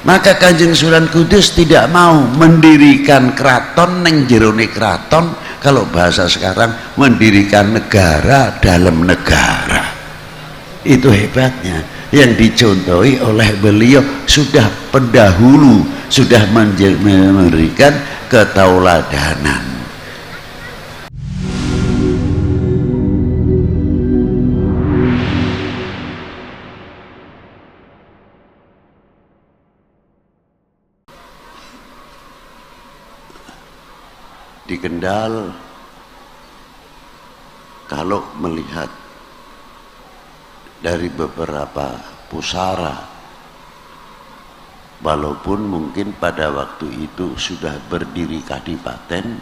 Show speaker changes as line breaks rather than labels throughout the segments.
Maka Kanjeng Sunan Kudus tidak mau mendirikan keraton neng jerone keraton, kalau bahasa sekarang mendirikan negara dalam negara. Itu hebatnya yang dicontohi oleh beliau, sudah pendahulu, sudah memberikan ketauladanan. Di Kendal, kalau melihat dari beberapa pusara, walaupun mungkin pada waktu itu sudah berdiri kadipaten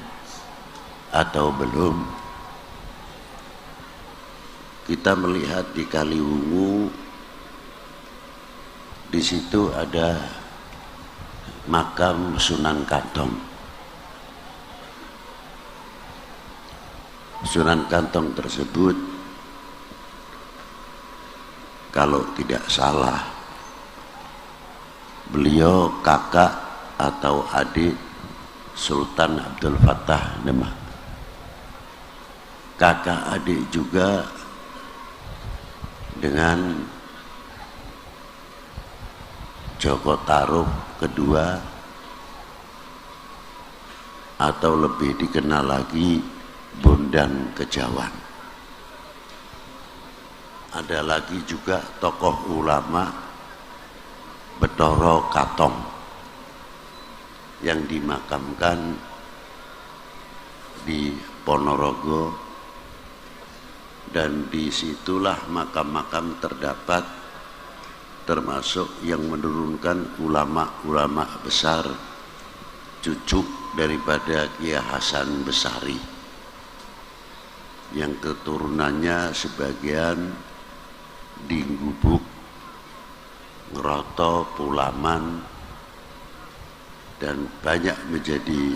atau belum, kita melihat di Kaliwungu, di situ ada makam Sunan Kantong. Sunan Kantong tersebut, kalau tidak salah, beliau kakak atau adik Sultan Abdul Fattah Demak. Kakak adik juga dengan Joko Tarub kedua, atau lebih dikenal lagi Bondan Kejawan. Ada lagi juga tokoh ulama Bathara Katong yang dimakamkan di Ponorogo, dan disitulah makam-makam terdapat, termasuk yang menurunkan ulama-ulama besar, cucu daripada Kiai Hasan Besari, yang keturunannya sebagian di Gubuk, Ngeroto, Pulaman, dan banyak menjadi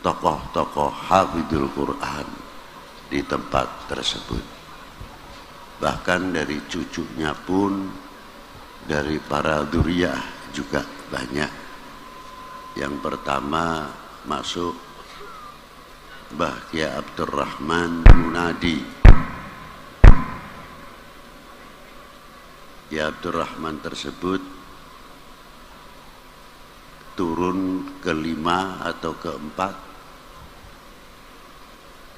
tokoh-tokoh hafidhul Quran di tempat tersebut. Bahkan dari cucunya pun, dari para dzurriyyah juga banyak. Yang pertama masuk Mbah Kiai Abdurrahman Munadi. Kiai Abdurrahman tersebut turun kelima atau keempat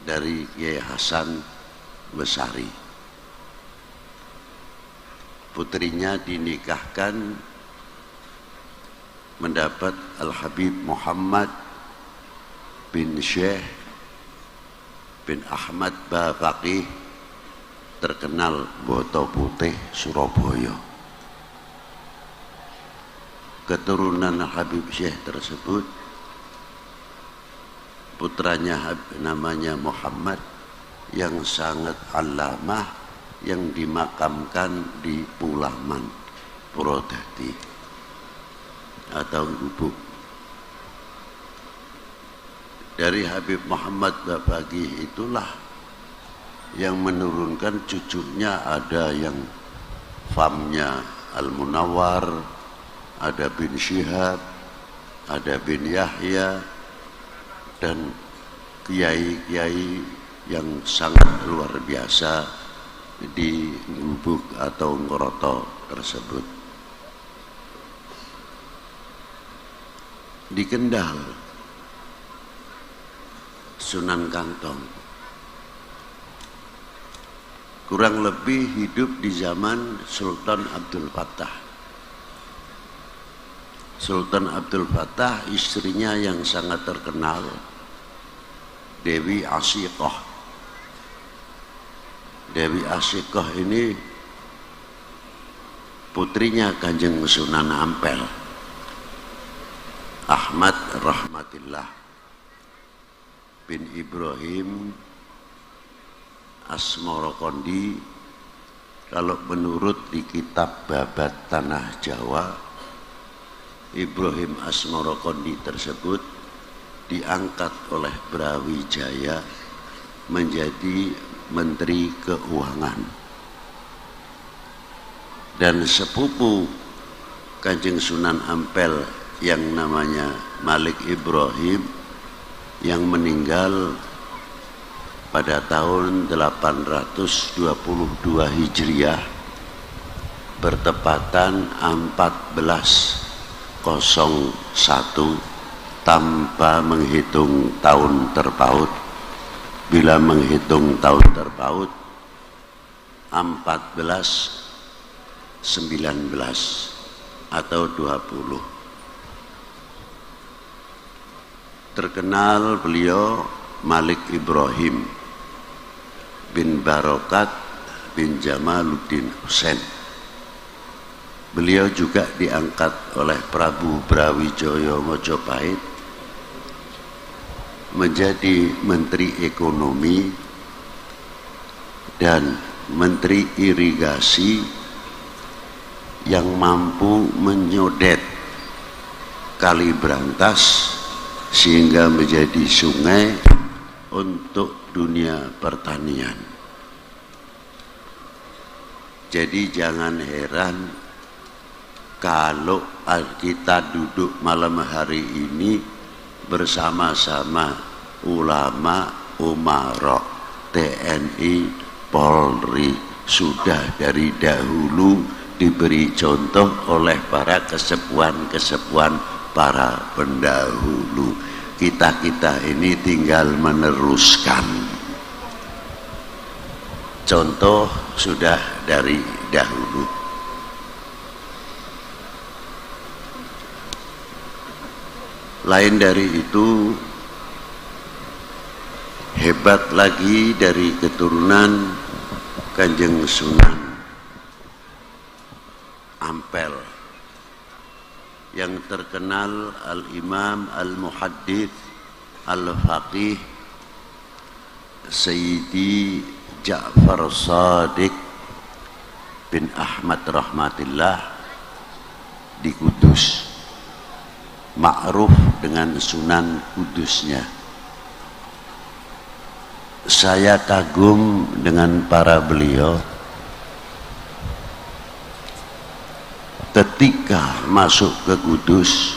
dari Kiai Hasan Besari. Putrinya dinikahkan mendapat Al-Habib Muhammad bin Syekh bin Ahmad Bafaqih, terkenal Boto Putih, Surabaya. Keturunan Habib Syekh tersebut, putranya namanya Muhammad, yang sangat alamah, yang dimakamkan di Pulaman, Purwodadi atau Gubuk. Dari Habib Muhammad Bafaqih itulah yang menurunkan cucunya, ada yang famnya Al-Munawwar, ada bin Syihab, ada bin Yahya, dan kiai-kiai yang sangat luar biasa di Gubuk atau Ngeroto tersebut. Di Kendal, Sunan Kantong kurang lebih hidup di zaman Sultan Abdul Fattah. Sultan Abdul Fattah, istrinya yang sangat terkenal, Dewi Ashiqah. Dewi Ashiqah ini putrinya Kanjeng Sunan Ampel, Ahmad Rahmatillah bin Ibrahim Asmorokondi. Kalau menurut di kitab Babat Tanah Jawa, Ibrahim Asmorokondi tersebut diangkat oleh Brawijaya menjadi Menteri Keuangan, dan sepupu Kanjeng Sunan Ampel yang namanya Malik Ibrahim yang meninggal pada tahun 822 Hijriah bertepatan 1401 tanpa menghitung tahun terpaut. Bila menghitung tahun terpaut 1419 atau 20. Terkenal beliau Malik Ibrahim bin Barokat bin Jamaluddin Husain. Beliau juga diangkat oleh Prabu Brawijaya Mojopahit menjadi Menteri Ekonomi dan Menteri Irigasi yang mampu menyodet Kali Brantas sehingga menjadi sungai untuk dunia pertanian. Jadi jangan heran kalau kita duduk malam hari ini bersama-sama ulama, umarok, TNI, Polri sudah dari dahulu diberi contoh oleh para kesepuan-kesepuan para pendahulu. Kita-kita ini tinggal meneruskan. Contoh sudah dari dahulu. Lain dari itu, hebat lagi dari keturunan Kanjeng Sunan Ampel yang terkenal Al-Imam Al-Muhaddits Al-Faqih Sayyidi Ja'far Shadiq bin Ahmad Rahmatillah di Kudus, ma'ruf dengan Sunan Kudusnya. Saya kagum dengan para beliau. Ketika masuk ke Kudus,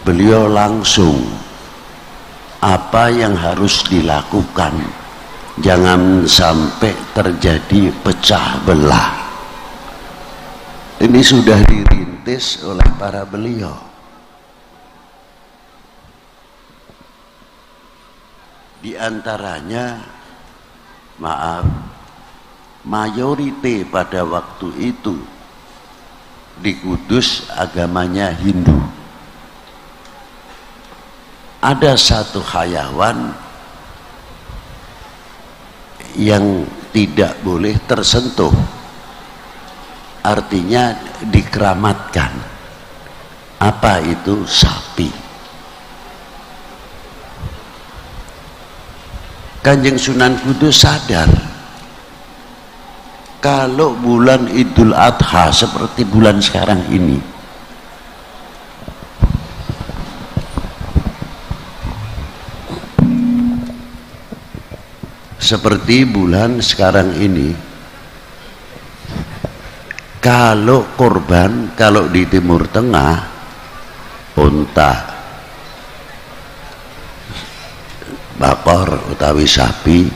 beliau langsung apa yang harus dilakukan, jangan sampai terjadi pecah belah. Ini sudah dirintis oleh para beliau. Di antaranya, maaf, mayoritas pada waktu itu di Kudus agamanya Hindu. Ada satu hayawan yang tidak boleh tersentuh, artinya dikeramatkan. Apa itu? Sapi. Kanjeng Sunan Kudus sadar kalau bulan Idul Adha seperti bulan sekarang ini, kalau korban, kalau di Timur Tengah unta, bakor utawi sapi,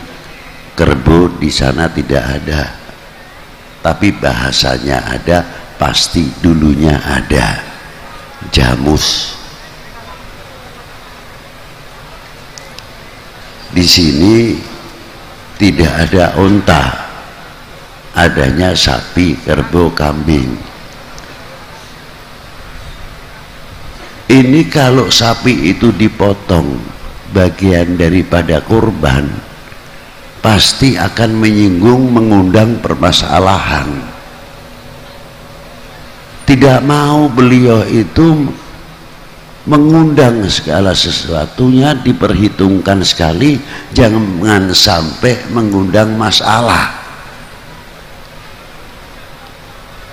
kerbau di sana tidak ada, tapi bahasanya ada, pasti dulunya ada. Jamus. Di sini tidak ada unta, adanya sapi, kerbau, kambing. Ini kalau sapi itu dipotong bagian daripada kurban, pasti akan menyinggung, mengundang permasalahan. Tidak mau beliau itu mengundang segala sesuatunya, diperhitungkan sekali, jangan sampai mengundang masalah.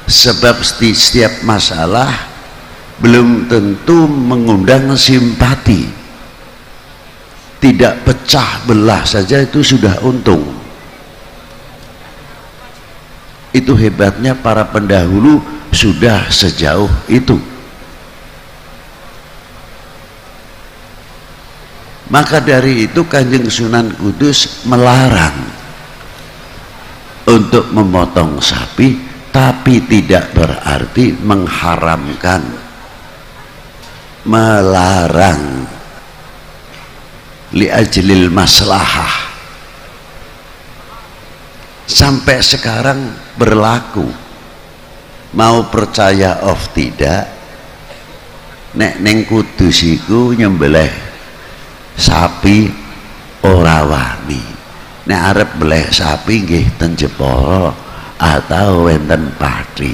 Sebab setiap masalah belum tentu mengundang simpati. Tidak pecah belah saja itu sudah untung. Itu hebatnya para pendahulu sudah sejauh itu. Maka dari itu Kanjeng Sunan Kudus melarang untuk memotong sapi, tapi tidak berarti mengharamkan, melarang li ajlil maslahah. Sampai sekarang berlaku, mau percaya of tidak, nek neng Kudus iku nyembelih sapi ora wani, nek arep beleh sapi nggih ten Jepara atau wonten Pati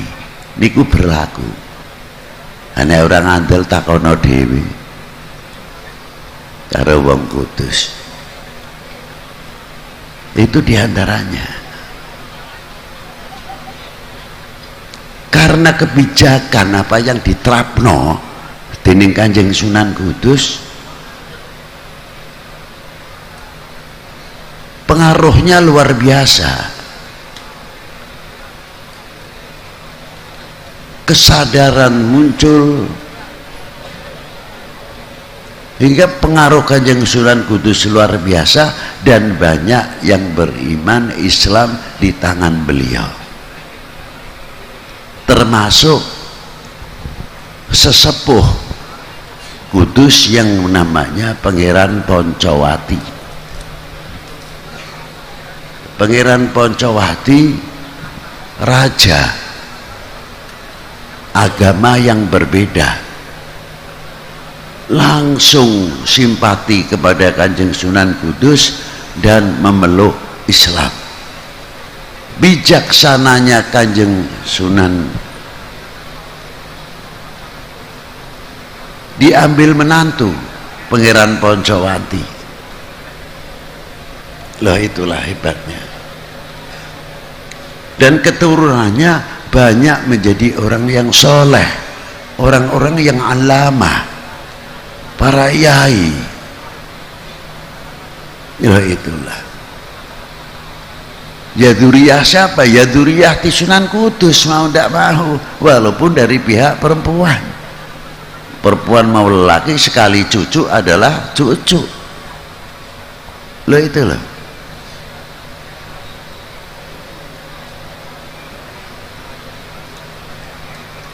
niku berlaku. Nek ora ngandel takono dhewe karo wong Kudus. Itu diantaranya. Karena kebijakan apa yang diterapno dening Kanjeng Sunan Kudus, pengaruhnya luar biasa. Kesadaran muncul hingga pengaruh Kanjeng Sunan Kudus luar biasa, dan banyak yang beriman Islam di tangan beliau, termasuk sesepuh Kudus yang namanya Pangeran Poncowati. Pangeran Poncowati raja agama yang berbeda, langsung simpati kepada Kanjeng Sunan Kudus dan memeluk Islam. Bijaksananya Kanjeng Sunan diambil menantu Pangeran Poncowati. Loh, itulah hebatnya. Dan keturunannya banyak menjadi orang yang soleh, orang-orang yang alamah, para yai. Loh, itulah. Ya dzurriyyah siapa? Ya dzurriyyah Sunan Kudus, mau tidak mau, walaupun dari pihak perempuan. Perempuan mau lelaki, sekali cucu adalah cucu. Loh, itu loh.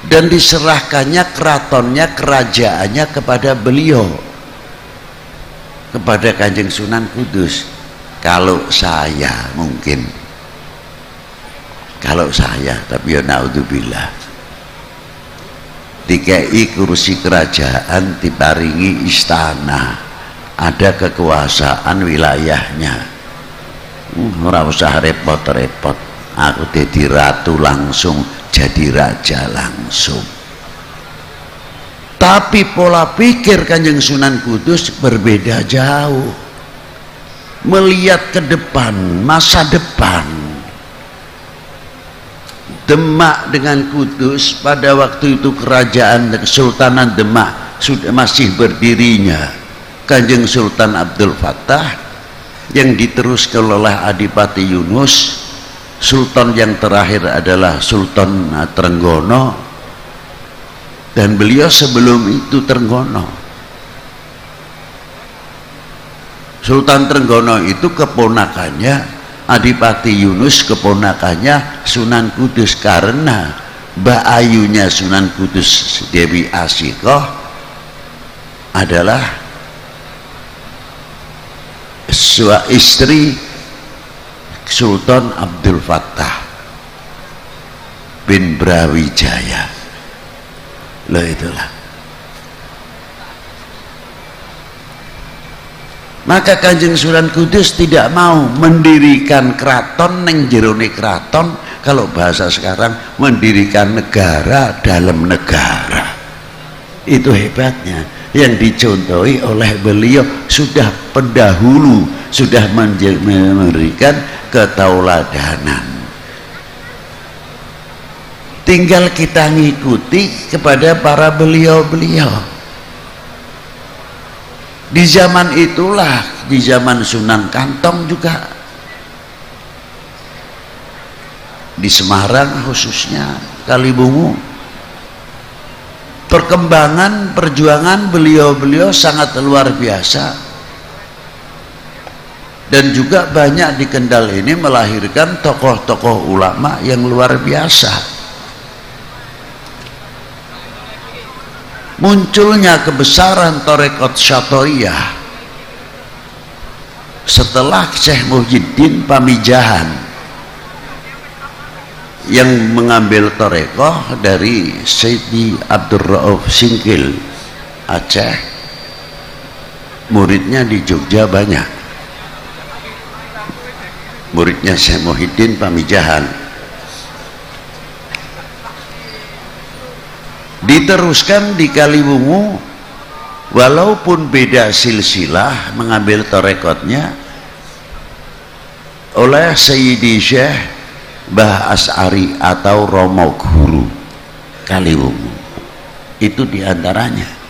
Dan diserahkannya keratonnya, kerajaannya kepada beliau, kepada Kanjeng Sunan Kudus. Kalau saya mungkin, kalau saya, tapi ya naudzubillah, dikai kursi kerajaan, diparingi istana, ada kekuasaan wilayahnya, ora usah repot-repot, aku jadi ratu langsung, jadi raja langsung. Tapi pola pikir Kanjeng Sunan Kudus berbeda jauh, melihat ke depan, masa depan. Demak dengan Kudus, pada waktu itu kerajaan Kesultanan Demak sudah masih berdirinya Kanjeng Sultan Abdul Fattah, yang diteruskan oleh Adipati Yunus. Sultan yang terakhir adalah Sultan Trenggono, dan beliau sebelum itu Trenggono. Sultan Trenggono itu keponakannya Adipati Yunus, keponakannya Sunan Kudus, karena mbak ayunya Sunan Kudus, Dewi Asikoh, adalah istri Sultan Abdul Fattah bin Brawijaya. Loh, itulah. Maka Kanjeng Sunan Kudus tidak mau mendirikan keraton neng jerone keraton, kalau bahasa sekarang mendirikan negara dalam negara. Itu hebatnya yang dicontohi oleh beliau, sudah pendahulu, sudah memberikan ketauladanan. Tinggal kita ngikuti kepada para beliau-beliau. Di zaman itulah, di zaman Sunan Kantong juga, di Semarang khususnya, Kalibungu, perkembangan perjuangan beliau-beliau sangat luar biasa, dan juga banyak di Kendal ini melahirkan tokoh-tokoh ulama yang luar biasa. Munculnya kebesaran Tarekat Syatoiyah setelah Syekh Muhyiddin Pamijahan yang mengambil tarekat dari Sayyidi Abdul Rauf Singkil Aceh. Muridnya di Jogja banyak, muridnya Syekh Muhyiddin Pamijahan. Diteruskan di Kaliwungu, walaupun beda silsilah mengambil tarekatnya, oleh Sayyidi Syekh Mbah As'ari atau Romo Guru Kaliwungu. Itu diantaranya.